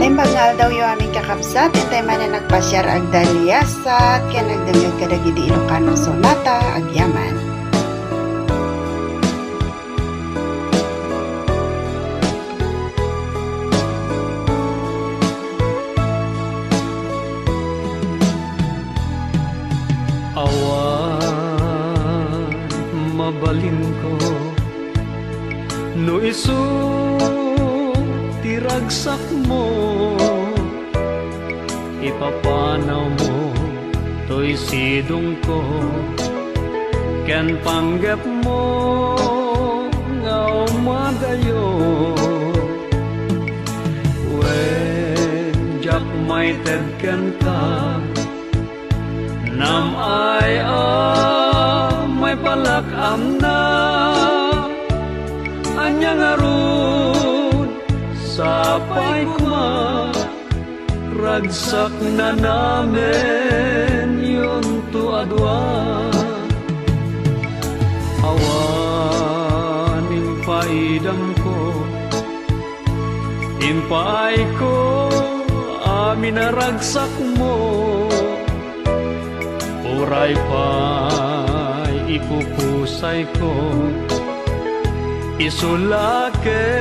Bangal daw yung aming kakabsat, itay man na nagpasyar ag daliyasat, kaya nagdangag kadagi di Ilocano Sonata, ag Yaman. Awan, mabalin ko, no isu tiragsak mo, ipapanaw mo to'y sidong ko, ken panggap mo nga umadayo. When jak may tedken ka, nam ay may palakam na, anya nga ron sapay kuma, ragsak na namin yun tuadwa. Awan impaidam ko, impay ko, amin na ragsak mo, uray pa'y ipupusay ko, isulake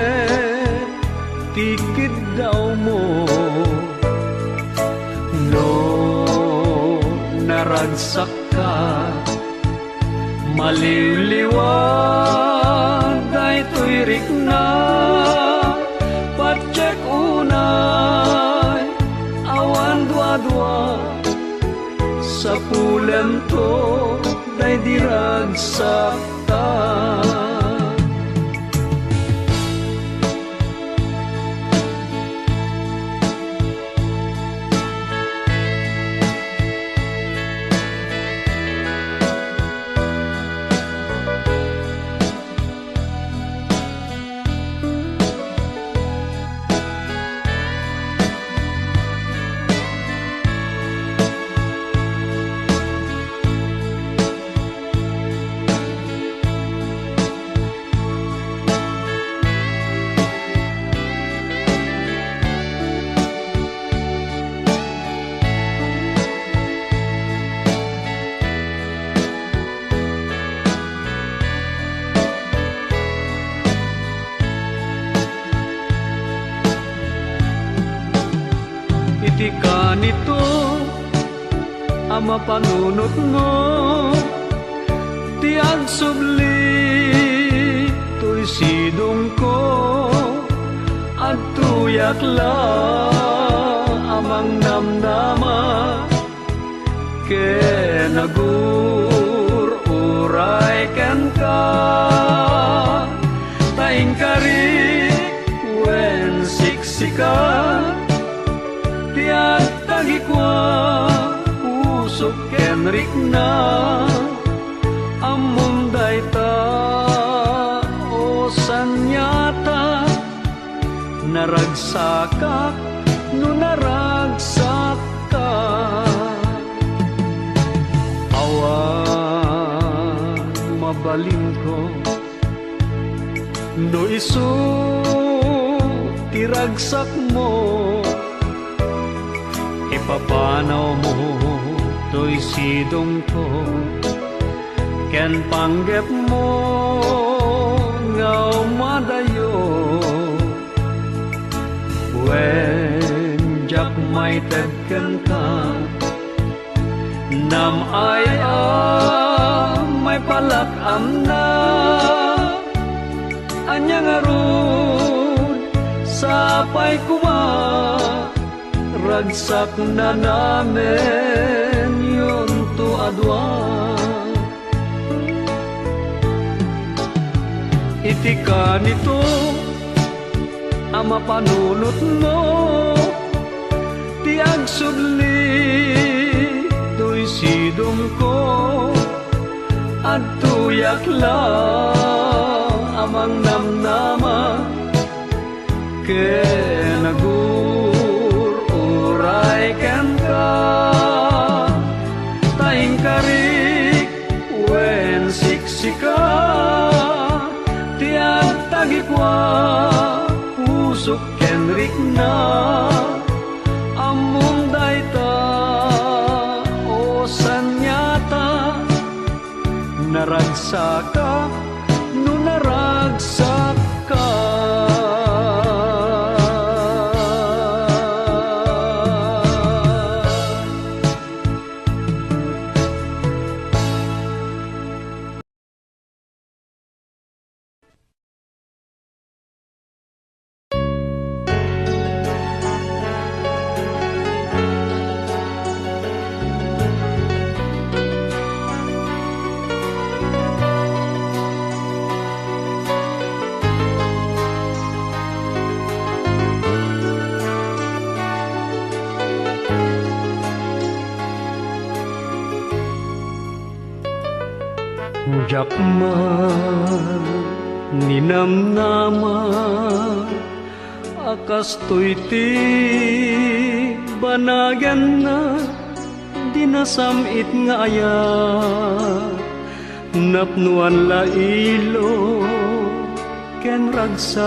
tikid daw mo. No naragsak ka, maliwliwan day tuirik na, patsek unay awan dua-dua, sa pulen to day diragsak ka. Iti ka nito, ama panunot mo, ti agsubli, to'y sidong ko, at tuyak la, amang namnama, ke nagur-uray ken ka, taing karik, wen siksikan, tiyak tagikwa, usok kenrik na, among dayta, o sanyata, naragsakak, no naragsak ka. Awan, mabalin ko, no isu tiragsak mo, ipapanaw mo to'y sidong ko, ken panggap mo nga umadayo. When jak may tedken ka, nam ay may palakam na, anya nga ron sapay kuma, ragsak na namin yun tuadwa. Iti ka nito, ama panunot mo, ti agsubli, to'y sidong ko, at tuyak la, amang namnama, ke nagur-uray ken ka, taing karik, wen siksika, tiyak tagikwa, usok kenrik na, naragsak ka, no naragsak ka. Jakman, ninamnama, akas to'y ti banagan na dinasamit nga aya, napnuan la ilo ken ragsak.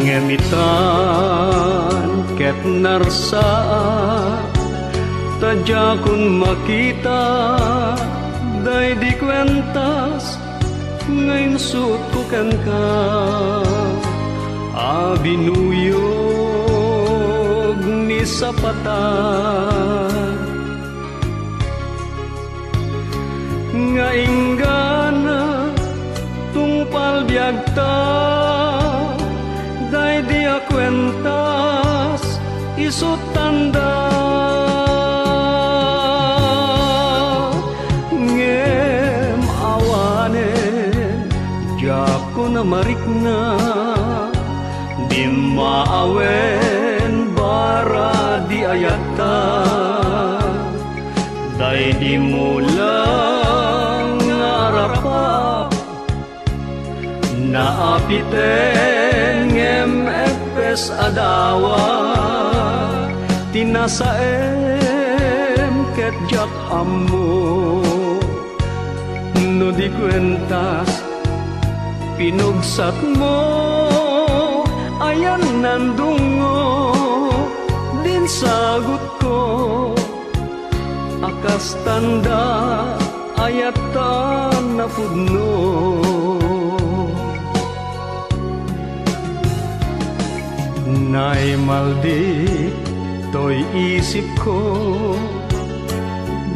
Ngemitan ket narsaa, tadya kun makita, day di kwentas, ngayon suot ko kan ka. Abinuyog ni sapatan, nga inggana tungpal biagta, day di akwentas, isut tanda. Na marikna di maawen bara di ayata, day di mulang ngarapap, naapiten ngem epes adawa, tinasaem ket jak ammo, no di kwentas pinugsat mo, ayan nandungo, din sagot ko, akas tanda, ayatan na pudno. Naimaldi, to'y isip ko,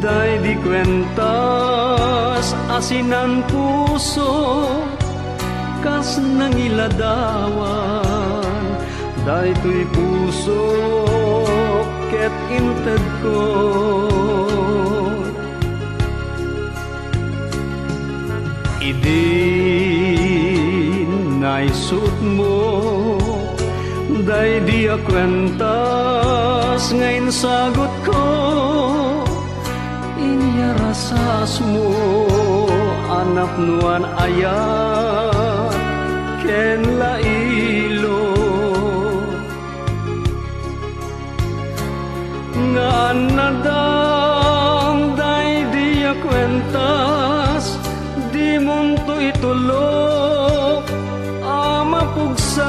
day di kwentas, asinan puso, kas nangiladawan, day to'y puso ket inted ko. Idi naisut mo, day di akwentas, ngayon sagot ko, inyarasas mo, anak nuan ayat, ken lailo, nga nadang day di akwentas, di munto itulok, ama pugsat,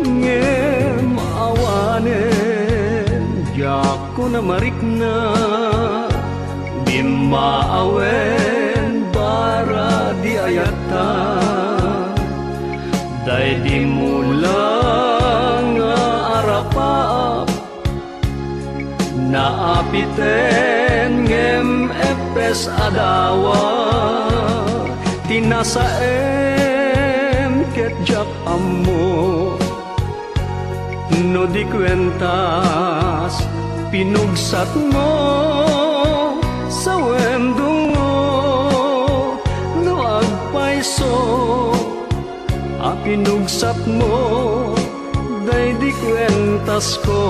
ngem awanen, jako na marikna, di maawen bara di ayata, day di mulang arapap, naapiten ngem epes adawa, tinasaem ket jak ammo, no di kwentas pinugsat mo, sa wendungo, no agpaiso, pinugsat mo, day di kwentas ko.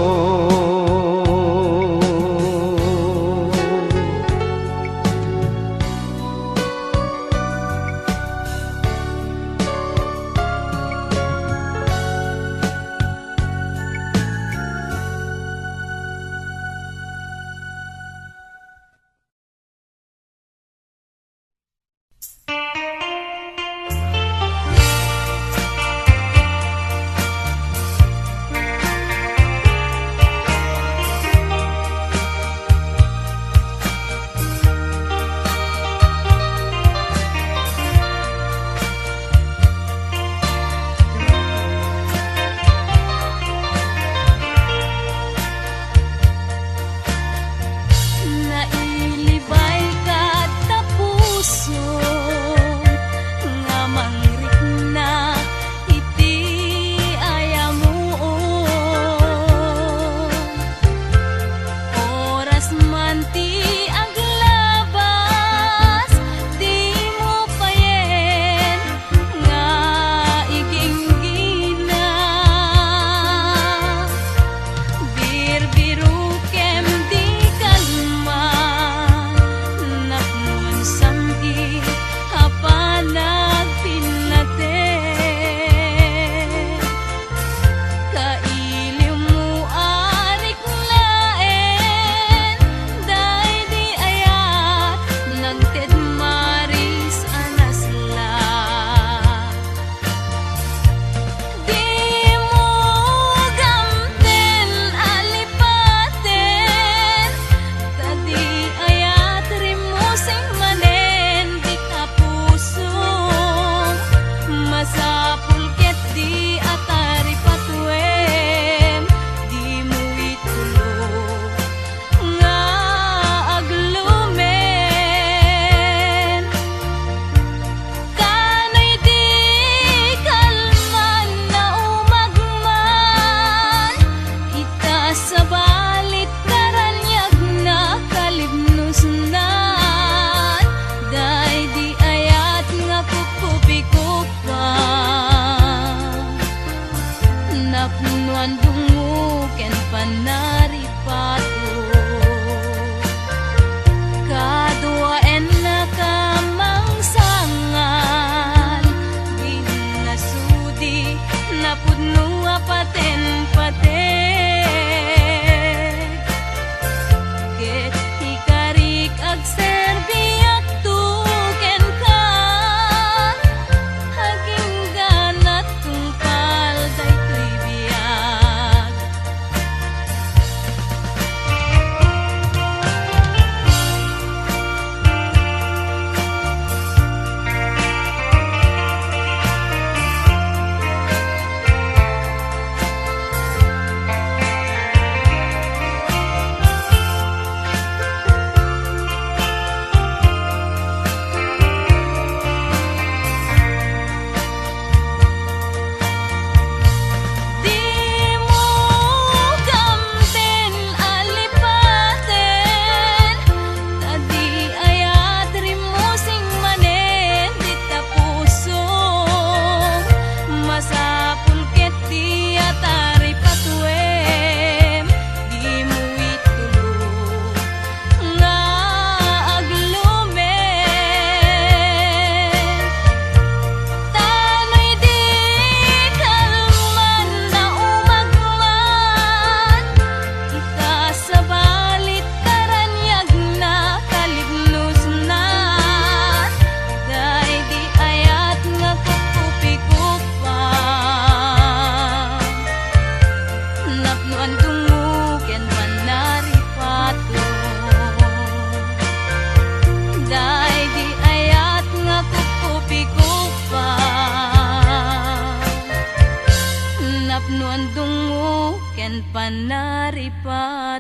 panaripato.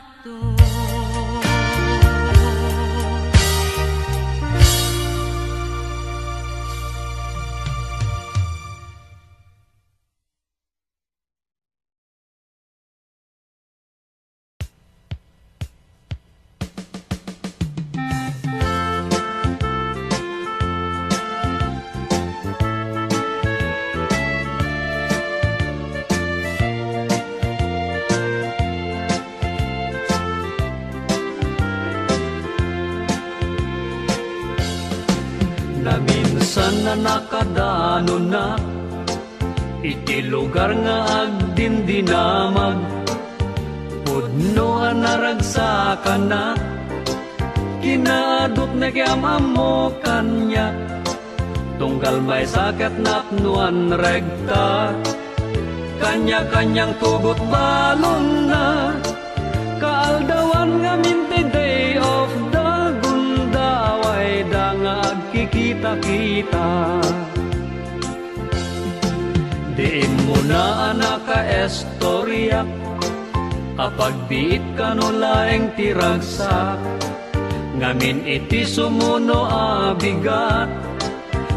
Na minsan na nakadano na iti lugar nga agdindinamag pudno ang naragsakan na kinaadot na kiyamam mo kanya tunggal may sakit na pnuan regta kanya-kanyang tugot balon na kaaldawan nga minti day of the gundaway da nga agkikita-kita diin mo na anak ka estorya kapag biit ka no laeng tiragsak ngamin iti sumuno abigat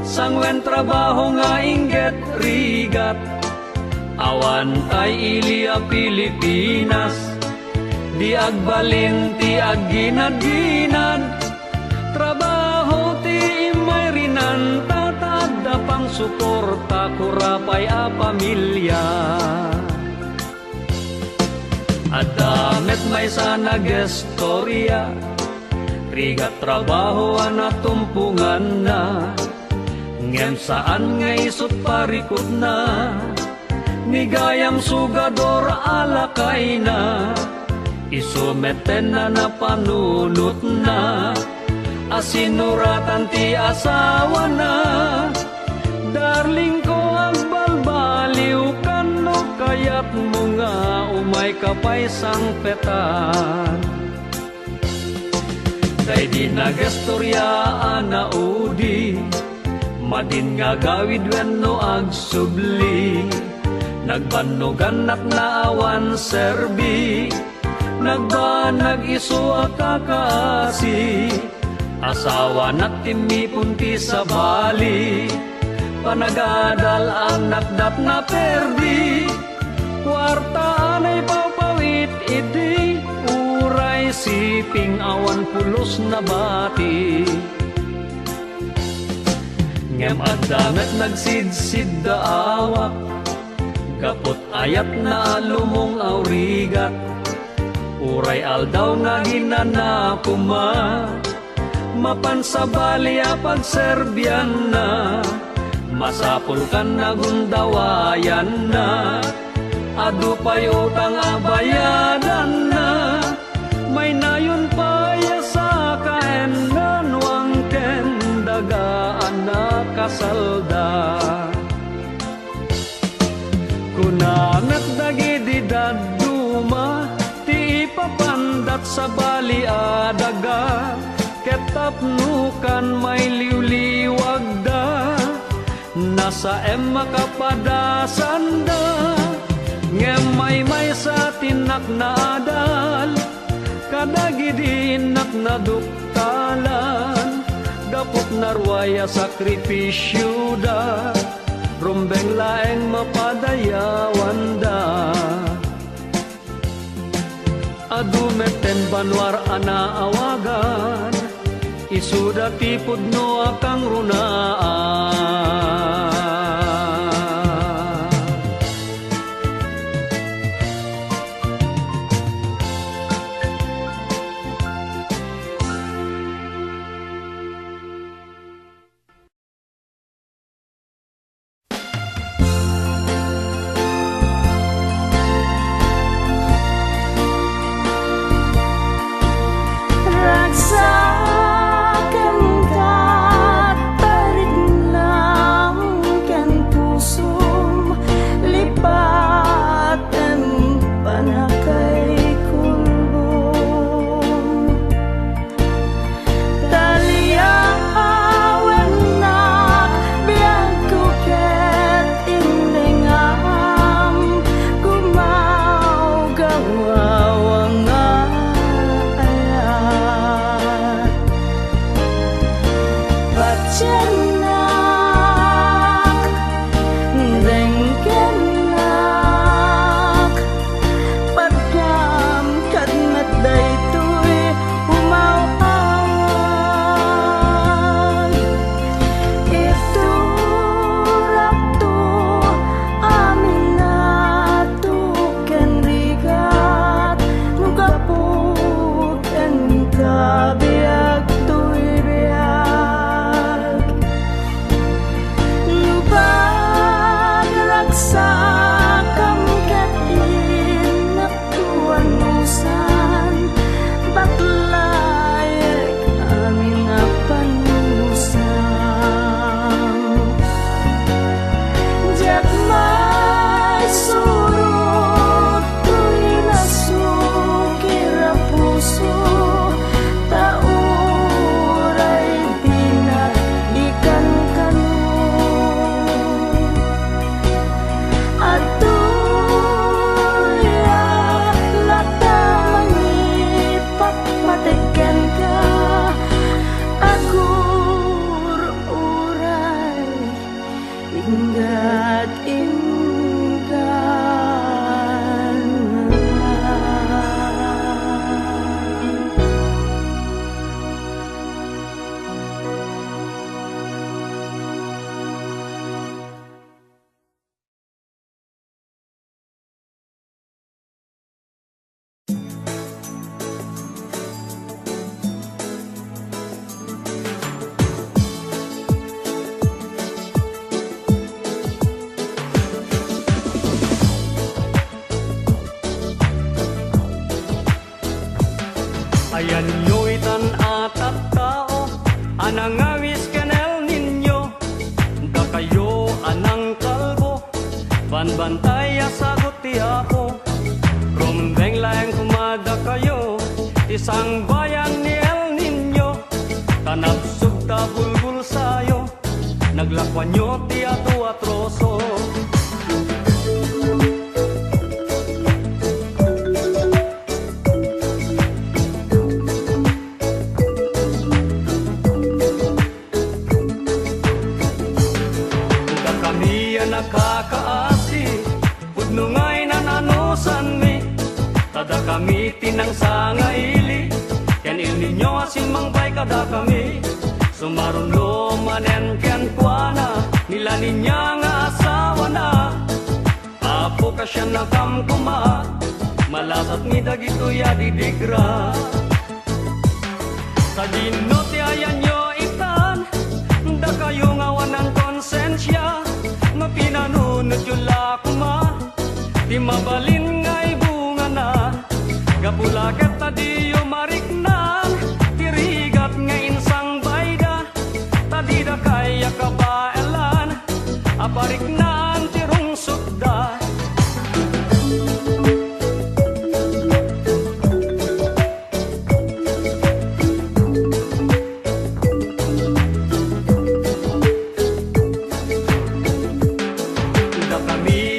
sangwen trabaho nga inget rigat awan tay ilia Pilipinas di agbalin ti agginad-ginad trabaho ti imay rinan tatad pang suporta kurapay a pamilya adamet may sana gestorya rigat trabaho na tumpungan na ngem saan nga isot parikot na nigayam sugador alakay na isumeten na napanunot na asinuratan ti asawa na darling ko agbalbaliw kano kayat mo nga umay kapay sang petan day di nagestoryaan na udi madin nga gawid wenno agsubli nagbanugan at naawan serbi nagbanag iso akakaasi asawa na timipunti sa bali panagadal ang nakdat na perdi kwarta anay papawit iti uray siping awan pulos na bati ngem adamet nagsidsid da awak kapot ayat na lumong aurigat uray aldaw nga ginanapuma mapansabali a pagserbian na masapul kan na gundawayan na adu pay utang abayadan na may nayon paya sa kaenan wang kendagaan na kasalda kunangat dagidi daduma ti ipapandat sa bali adaga ketapnukan may liwliwag da nasa makapadasan da ngem may sa tinak na adal kadagidi na duktalan dapot narwaya sakripisyo da rumbeng laeng mapadayawan da adumeten banwar ana awagan isuda tipod no akang runaan Ragsakan ka, tarik tiyanak, dengkenak, padam kadmat daytoy umawaan. Ito rakto amin na tuken rigat, nugapog ang kabiyak to'y biyag. Nubagraksak ang kain na tuwanusan, baklayek amin na panusan. Diyak may surot to'y nasukir ang puso, tauray di na ikan kanu. At tuya latamangipagpatigan ka, agur uray ingat inggan. Ayan nyo'y tan-atat tao, anang awis kanel ninyo. Da kayo anang kalbo, banbantay asagot ti ako. Rumbeng lang kumada kayo, isang bayan ni El Niño. Tanapsog ta bulbul sayo, naglakwan nyo ti ato atroso. Nakakaasi, pudno nga'y nananusan mi. Tada kami tinang sangaili, ken Il Niño asin mangbay kada kami. Sumarundo manen ken kuana, nila ninya nga asawa na. Apo ka siya nakamkuma, malasat mi dagito ya didigra. Sa dino ti ayan nyo itan, da kayo ngawan ng konsensya. Pinanunod yung lakuma, di mabalin nga'y bunga na. Gapulaket na di yung mariknan, tirigat ngayon sang bayda. Tadida kaya kabaelan, apariknan tirong sukda.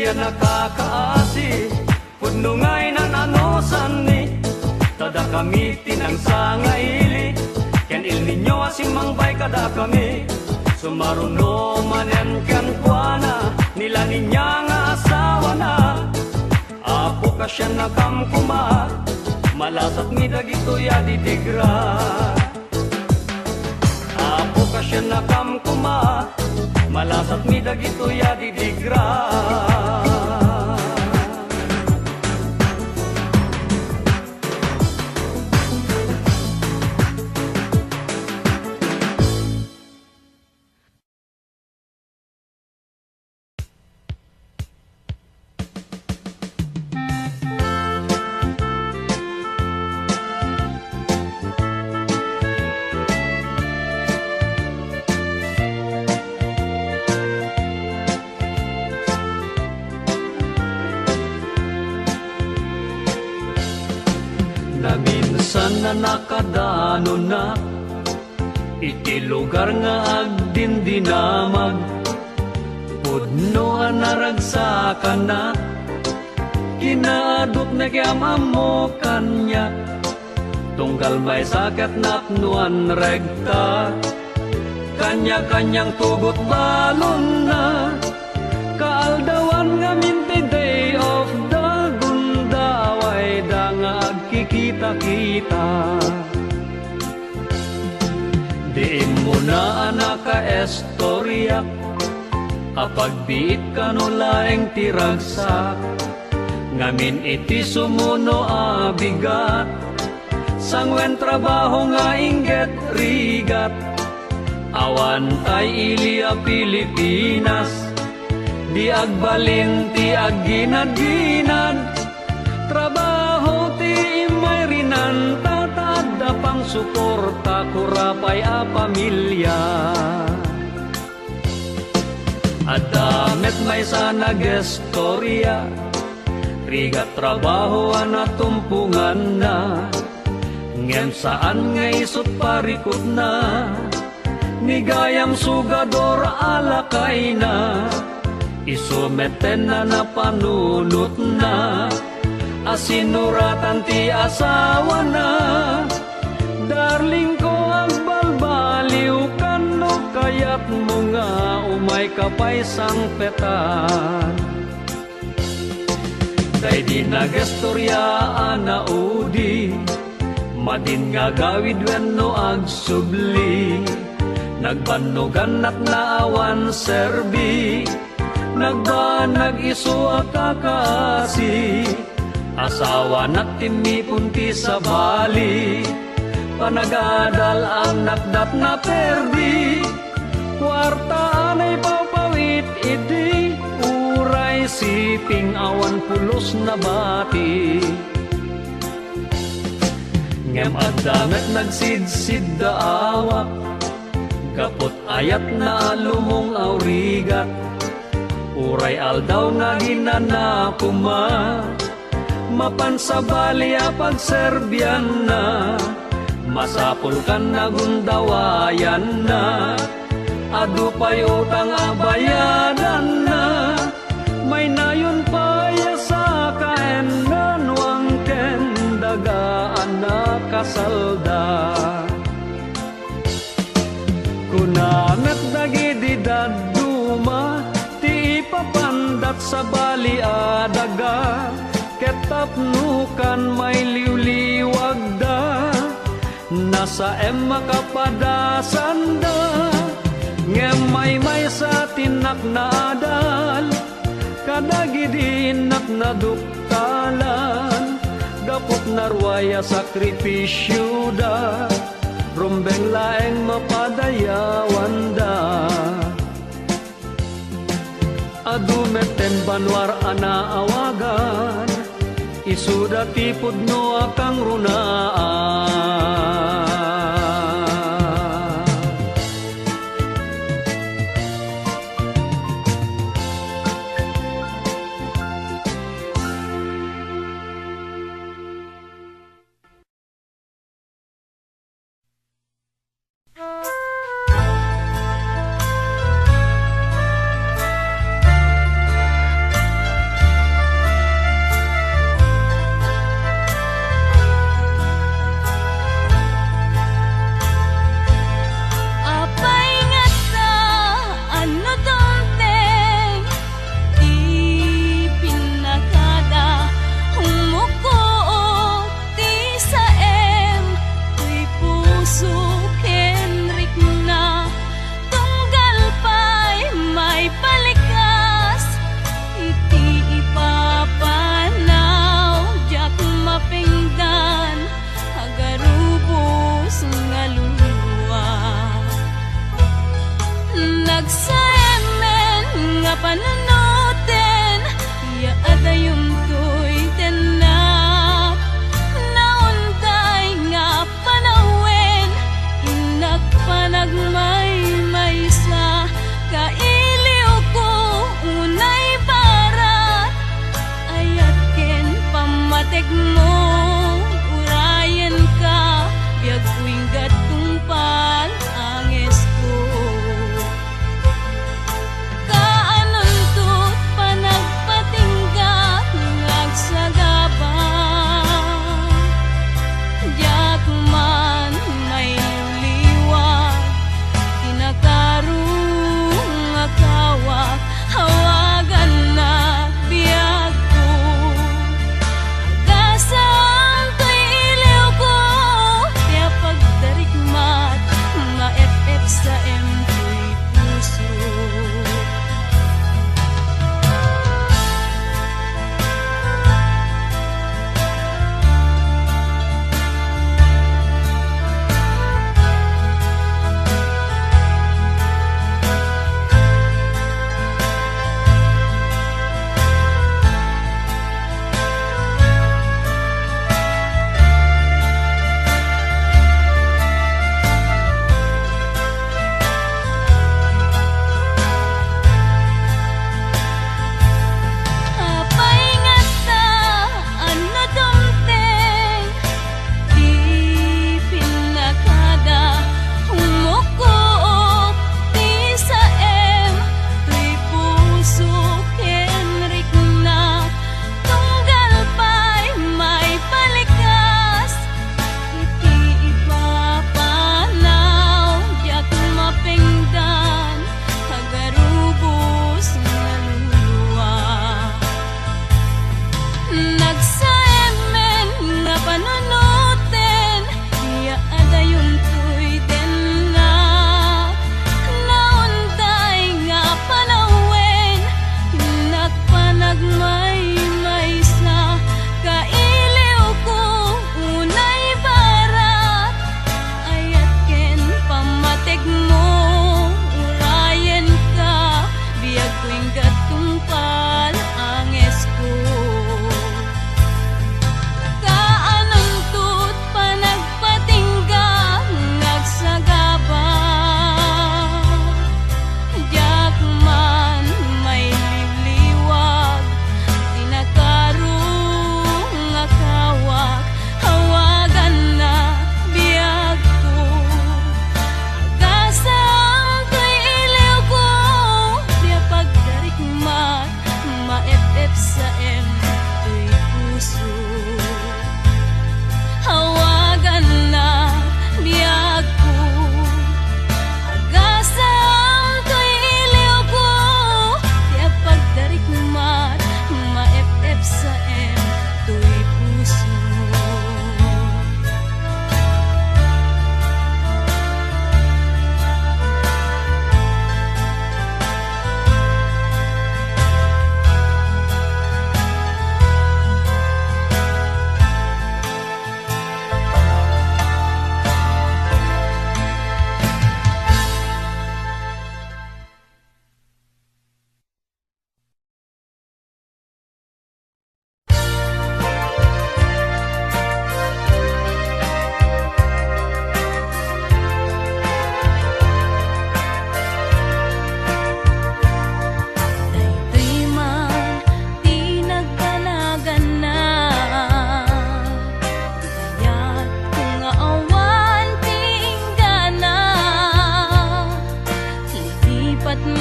Nakakaasi, pudno nga'y nananusan ni. Tada kami tinang sangaili, ken Il Niño asin mangbay kada kami. Sumaruno manen ken kuana, nila ninya nga asawa na. Apo ka siya nakamkuma, malasat mi dagito ya didigra. Apo ka siya nakamkuma, malasat mi dagito ya didigra. Na minsan na nakadano na, iti lugar nga agdindinamag. Pudno naragsakan na, kinaadot na kiyamam mo kanya. Tunggal may sakit na nuan regta, kanya-kanyang tugot balon na kaaldawan nga minti day of the gundaway da nga agkikita-kita. Di mo na anak ka estorya kapag biit ka no laeng tiragsak ngamin iti sumuno abigat sangwen trabaho nga inget rigat awan tay ilia Pilipinas di agbalin ti agginad-ginad trabaho ti imay rinanta tadda pang suporta kurapay a pamilya. Adamet may sana gestorya rigat trabaho na tumpungan na ngem saan nga isot parikot na nigayam sugador alakay na isumeten na napanulot na asinuratan ti asawa na darling ko agbalbaliw kano kayat mo nga umay kapay sang petan day di nagestorya ana udi madin nga gawid wenno agsubli nagbanugan at naawan serbi nagbanag iso akakasi asawa na timi punti sa bali panagadal ang nakdat na perdi kwarta anay pawpawit idi uray siping awan pulos na bati ngem adamet nagsidsid da awak kapot ayat na lumong aurigat uray aldaw nga ginanapuma mapansabali a pagserbian na masapul kan na gundawayan na adu pay utang abayadan na may nayon paya sa kaenan wangken dagaan na kasalda kunamet dagidi daduma ti ipapandat sa bali adaga ketapnukan may liwliwag da nasa makapadasan da ngem may sa tinak na adal kadagidi inak na duktalan gapot narwaya sakripisyo da rumbeng laeng mapadayawan da adumeten banwar ana awagan isuda tipod no akang runaan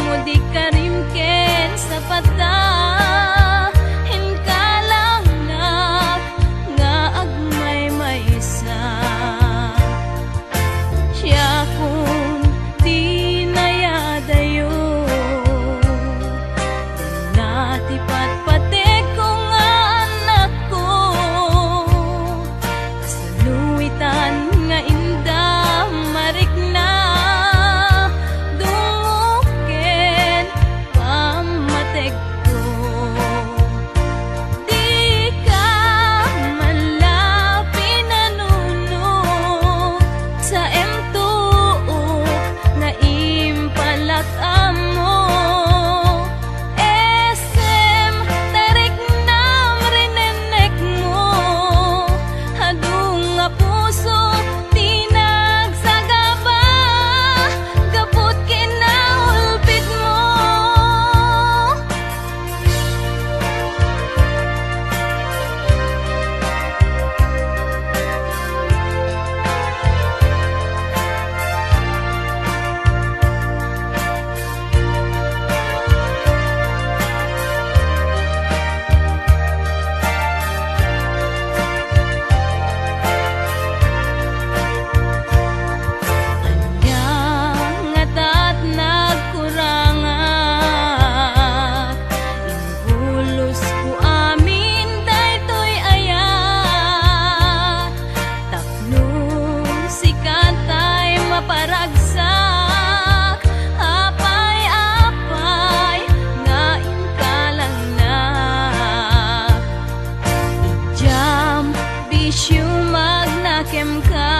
mo di karimken sa pata. Hinkalang nak nga agmay maysa. Siya kung di nayadayo natipat pati ko nga anak ko. Saluitan nga indah marik na dumuken pamatek ko. Di ka man lapi nanuno sa emtuok nga impalak amo. SM tarik nam rinenek mo hadung nga puso tinagsagaba gapot kinaulpit mo. Anyang ngatat nagkurangat imbulos ko amin daytoy ayat. Tapno sikat tay maparagsak apay-apay nga inkalang na. Ijam bisyo magnakem ka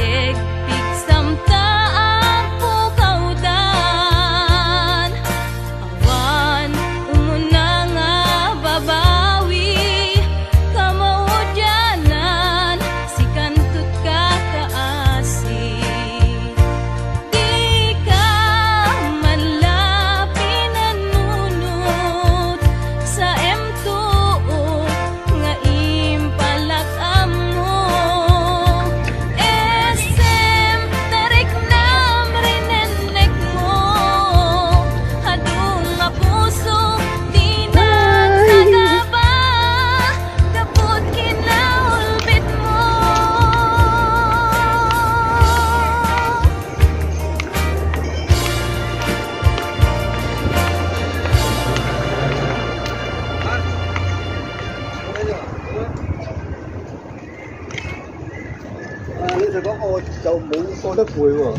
ipategpig samta ang pukawdan. Awan umuna nga babawi kamaudyanan si kantut ka kaasi. Di ka man lapi nanunot sa emtuok nga impalak amo. SM tarik nam rinenek mo hadung nga puso tinagsagaba gapot kinaulbit mo. À,你就講我就冇過得攰喎。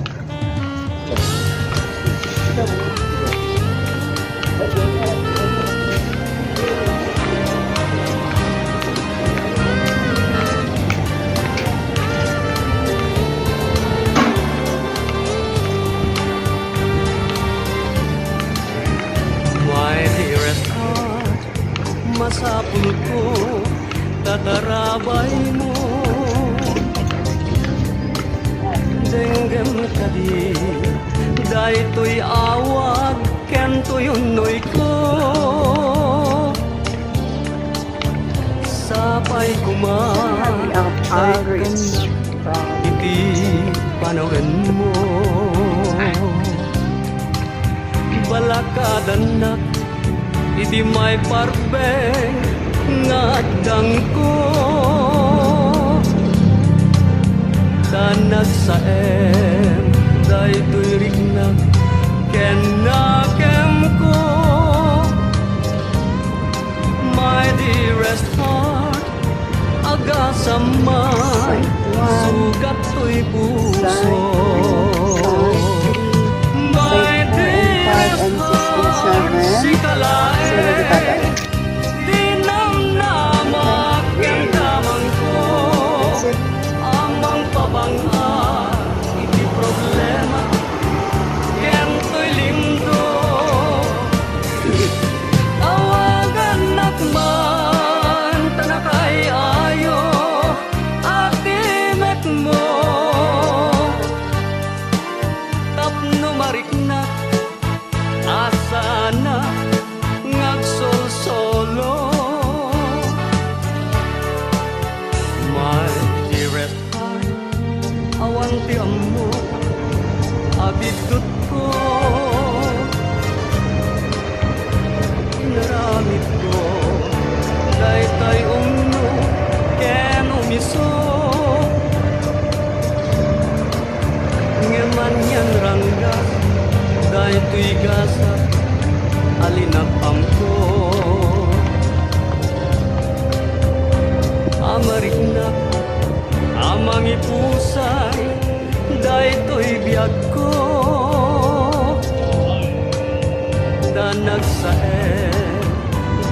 My dearest heart, masapul ko tatarabay mo. Denggem kadi daytoy awag ken tuyunoy ko. Sapay kuman iti panawen mo. Balakadanak iti may parbeng ngadang ko. Tanag sa daytoy rignak ken nakem ko. My dearest heart, agasam man sugat to'y puso. My dearest heart, si kalae di namnamak ken damang ko. Amang pabangha iti problema gasa alinapam ko amariknak amang ipusay daytoy biyag ko danag saen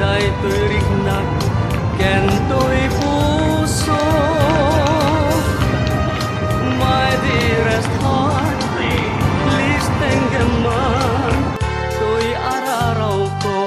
daytoy riknak kentoy puso my dearest heart please tenggeman toy araraw ko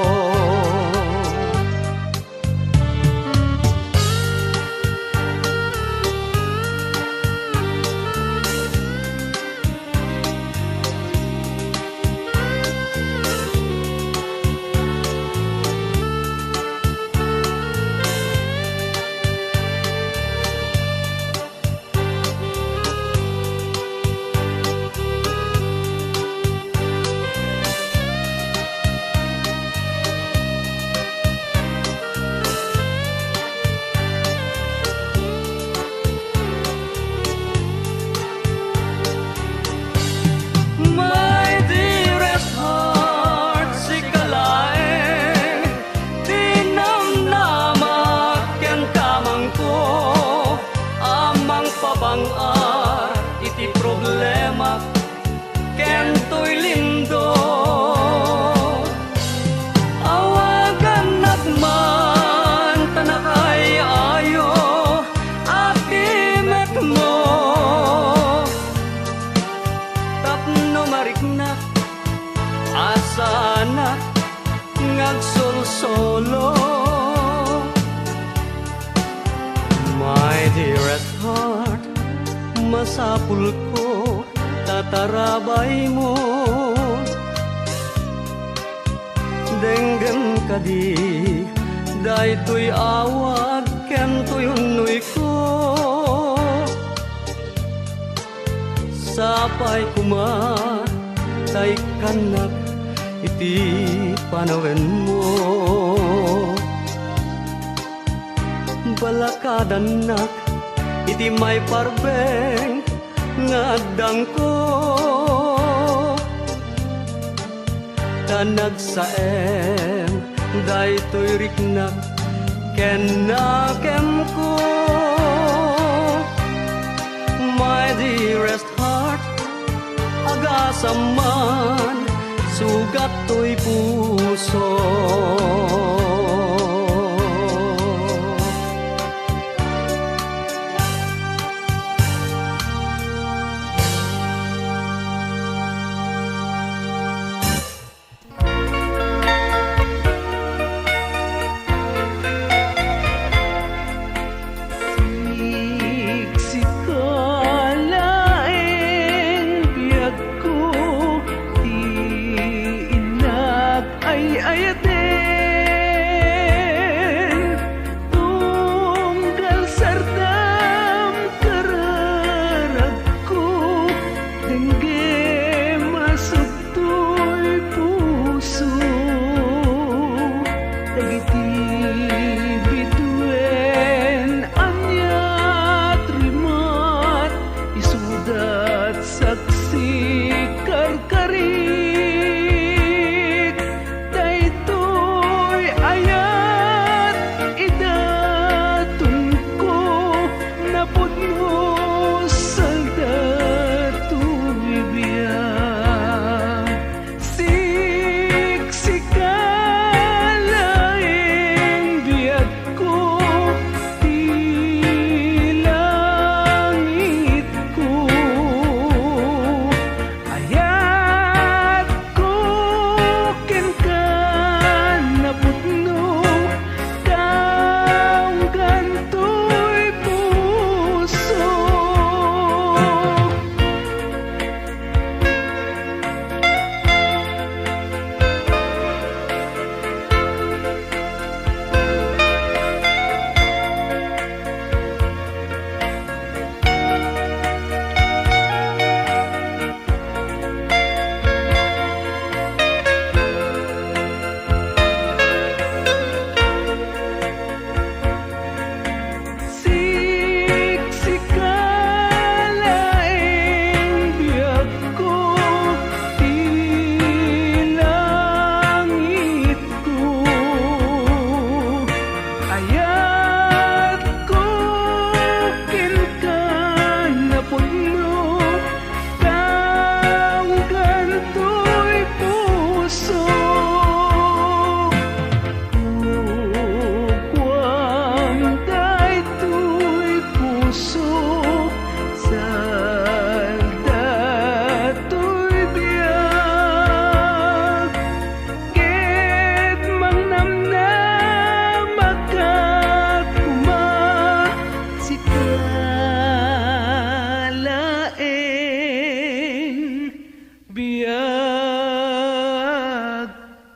My dearest heart, sikalae Dinamnamak ken kamang ko Amang pabangar iti problema ken to'y lindo Awagan nakman tanakay ayo Akimet mo tapno mariknak asanak ngagsolsolo my dearest heart masapul ko tatarabay mo denggem kadi daytoy awag kentoy unoy ko sapay kuma tay kanak iti panawen mo balakadanak iti may parbeng ngadang ko tanag saem daytoy riknak ken nakem ko my dearest heart agasaman sugat to'y puso Sikalaeng biyag ko Di inag ay ayate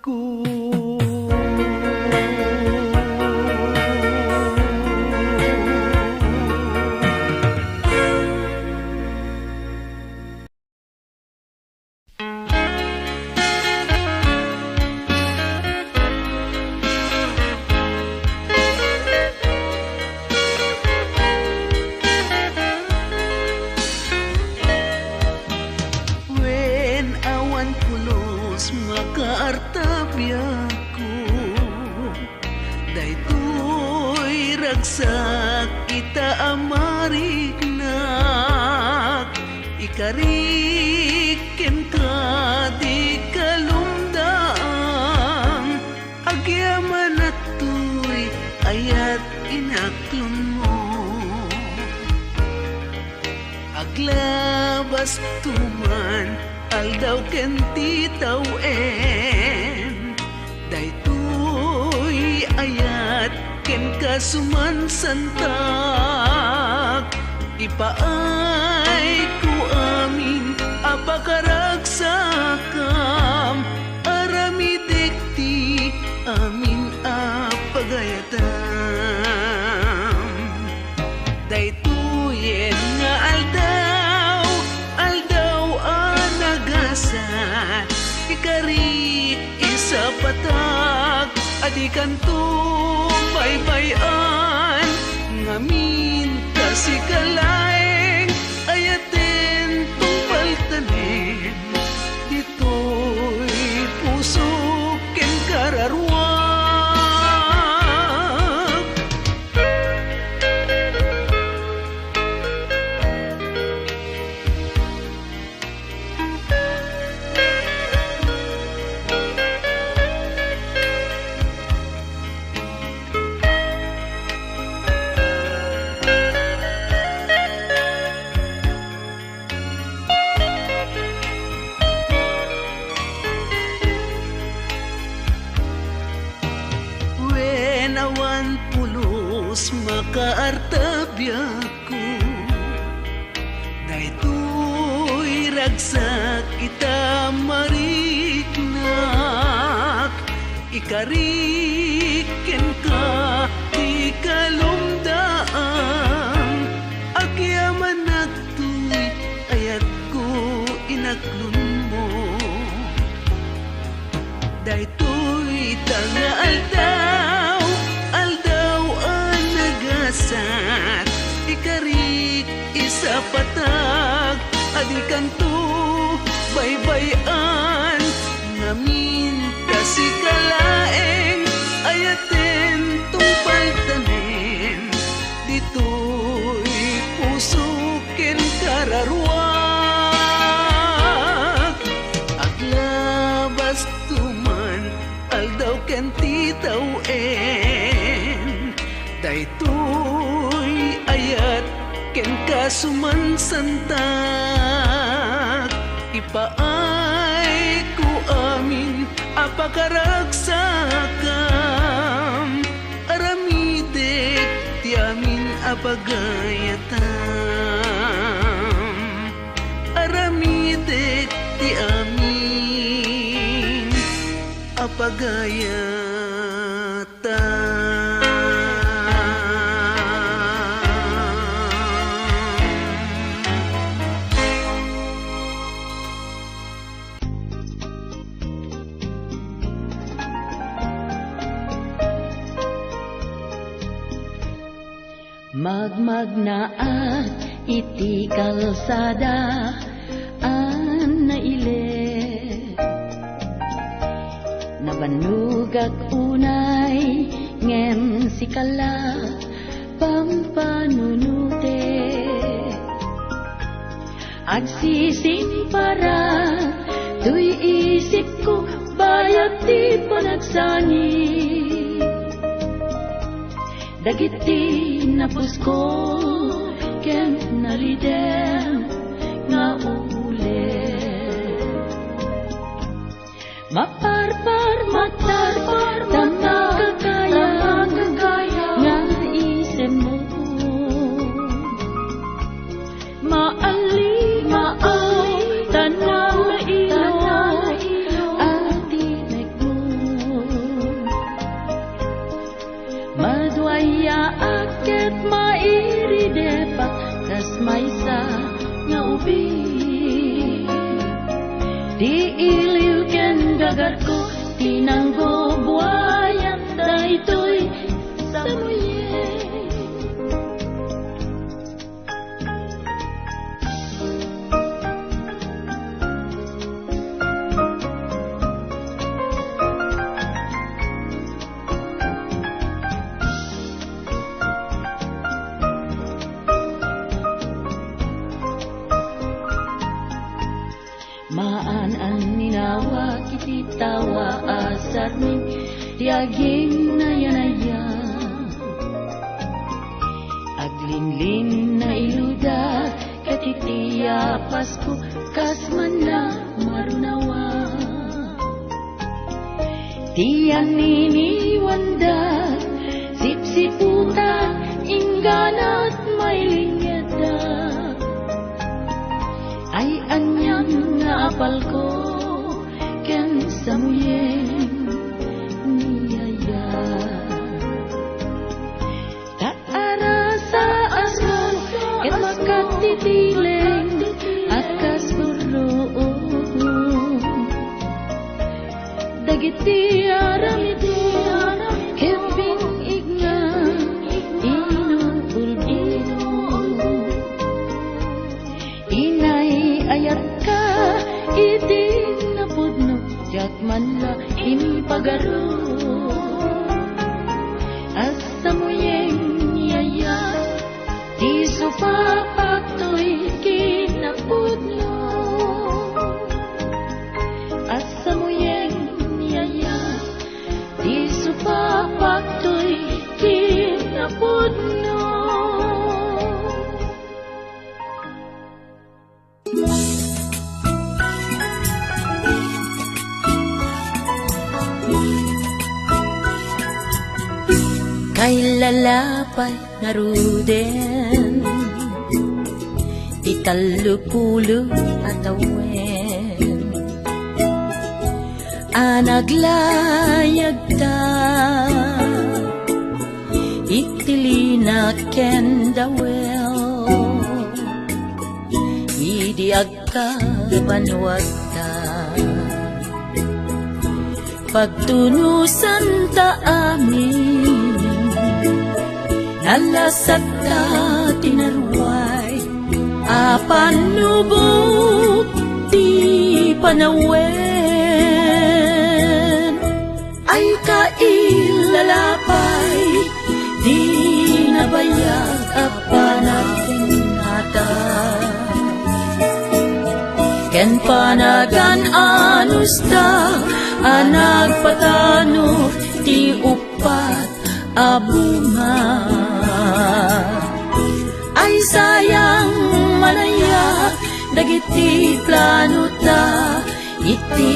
ko. When awan pulos makaartabya ko, daytoy ragsak kita amarignak, ikariken ka di kalumdaan, agyaman at tuy ayat inaklon mo. Aglabas tuman aldaw ken titawen, daytoy ayat ken kasuman santak, ipaay ko amin apakaragsakam, aramidek ti amin apagayatam. Daytoyen nga aldaw anagasat, ikari isa patag, adikan baybayan, ngamin kasi kalaeng, ayaten tumpaltanen, dito'y puso ken kararwag. When awan pulos makaartabya ko, daytoy ragsak kita mariknak, ikariken ka di kalumdaan, agyaman at tuy ayat ko inaklon mo. Daytoy tanga aldaw anagasat, ikarik isa patag, adikan to baybayan, ngamin kasi kalaeng, ayaten tumpaltanen, dito'y puso ken kararwag. Aglabas tuman aldaw ken titawen, daytoy ayat ken kasuman santak, ipaay ko amin apakaragsakam, aramidek ti amin apagayatam, aramidek ti amin apagayatam. Magmagnaat iti kalsada an naile, nabanugak unay ngem sikala pampanunute, agsisimpara tuy isip ko bayat ti panagsani, dagiti napus ko ken nalidem nga ulit, maparpar matarpar kagaya nga isip mo, maali tanang na ilong gagar ko tinanggo buhayan daytoy sa muyen. Maan ang ninawa kiti tawa asar ning tiaging na yanaya. Aglinlin na iluda katitiya Pasko kasman na marunawa. Tiyan niniwanda sipsiputan ingganat may lingyada. Ay anyang naapal ko ken sa muyeng niyaya. Taara sa asmo ket makatitileng akas buro. Dagiti aram keping igna inulbul inay ayat ka itin na pudno jak man la inipagaro asa mo yung yaya di supapatoy kinapudno asa mo yung yaya di supapatoy kinapudno. Kay lalapay nga ruden italupulo at awen anaglayag ta itilina ken dawel idiag ka banwag ta pagtunusan ta amin nalasat ta tinarway apan nubok di panawen ay kailalapay di nabayag apanatin nata ken panagan anusta anagpatano ti upat abunga ay sayang manaya dagiti plano ta iti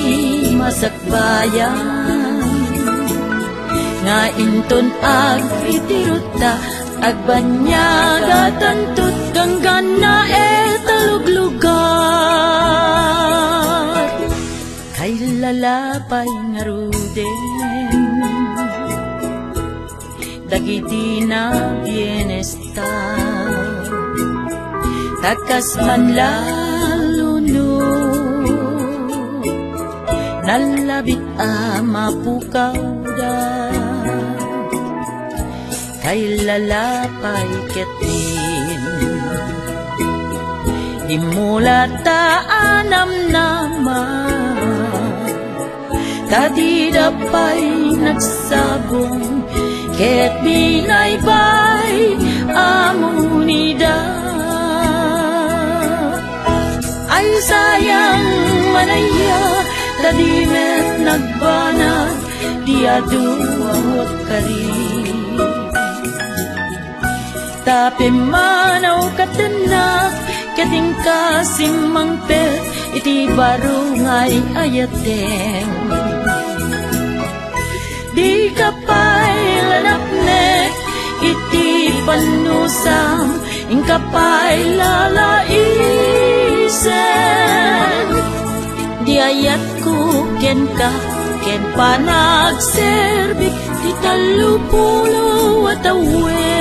masakbayan nga inton agpitiruta agbanyagatan tut ganggan na etaluglugar kay lalapay nga ruden dagiti na bienestar takas man laluno nalabit mapukaw da kay lalapay ketin di mula taanam naman tadi dapay nagsabong ket binaybay amunida ay sayang manaya tadimet nagbanag di aduwat kari tapi manaw katanak kating kasimang pet iti barungay ayateng di kapay lanapnek iti panusam ingkapay lalaisen di ayat ko ken ka ken panagserbik di talupulo at awen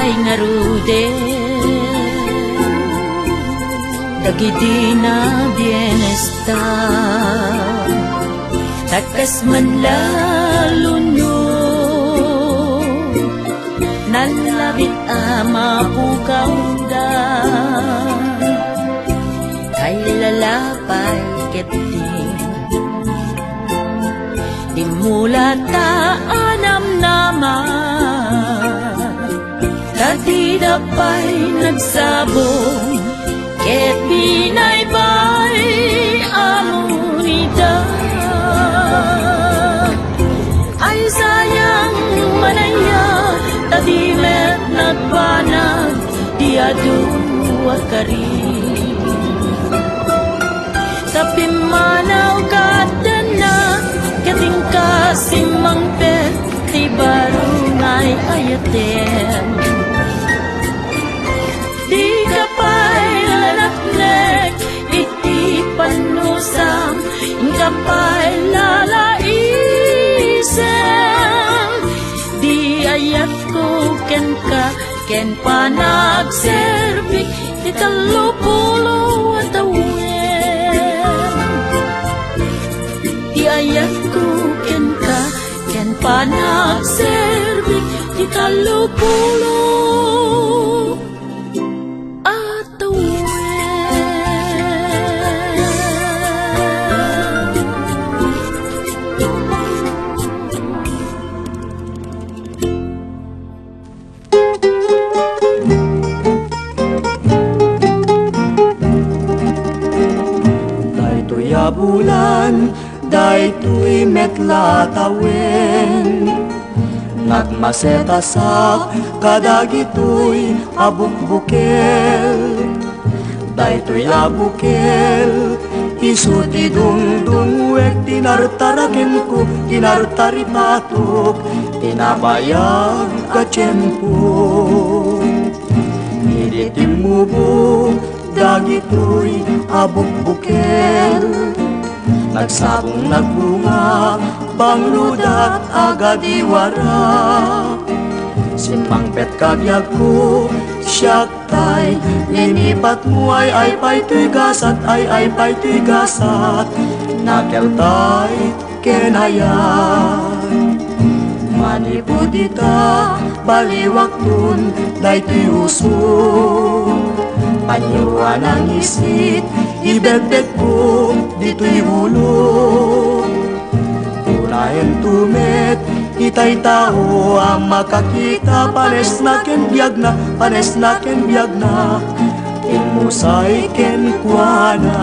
pa'y ngarude dagiti na bienestar takas man laluno nalabit ama pukaw da kay lalapay keting di mula taanam naman dati dapay nagsabong ket binaybay amunida ay sayang manaya tadi met nagbanag di adu kari tapi manaw kadana keting kasimang pet ti baru ngay ayaten di kapay lalaknek iti panusam kapay lalaisem di ayat ko ken ka ken panagserbik di talupulo at awen di ayat ko ken ka ken panagserbik di talupulo at awen. Daytoy a bulan, daytoy metla tawen nagmaseta sa kadagitoy abukbukel daytoy abukel isu ti dungdungwek tinartaraken ko tinartari patok tinabayag ka tiyempo iditimubo dagitoy abukbukel nagsabong nagbunga bangludat agad iwara simpang pet kagyag ko siyak tay linipat mo ay pa'y tigasat ay pa'y tigasat nakel tay kenayan manipudita baliwaktun daytoy uso panyuan ang isit ibebek ko dito'y ulo unahin tumet itay tao ang makakita pares na ken biyag na ilmusay ken kuana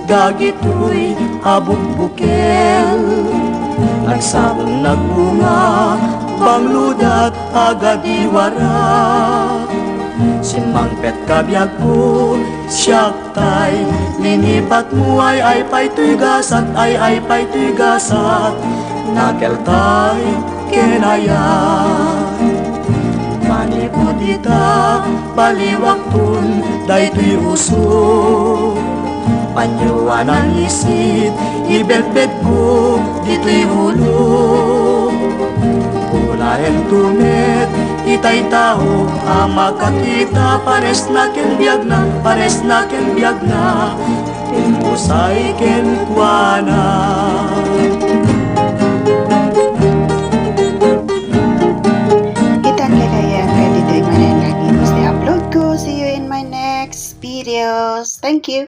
dagitoy abukbukel nagsabong nagbunga bangludat agad iwara simpang pet kabyag ko siyak tay linipat mo ay pa'y tigasat ay pa'y tigasat nakel tay kenayan manipudita baliwaktun daytoy uso panyuan ang isit ibebed ko dito'y ulo unahin tumet itay tao ang makakita pares na ken biyag na ilmusay ken kuana Kitang kagayan, ready to imanin lagi mo sa upload ko. See you in my next videos. Thank you.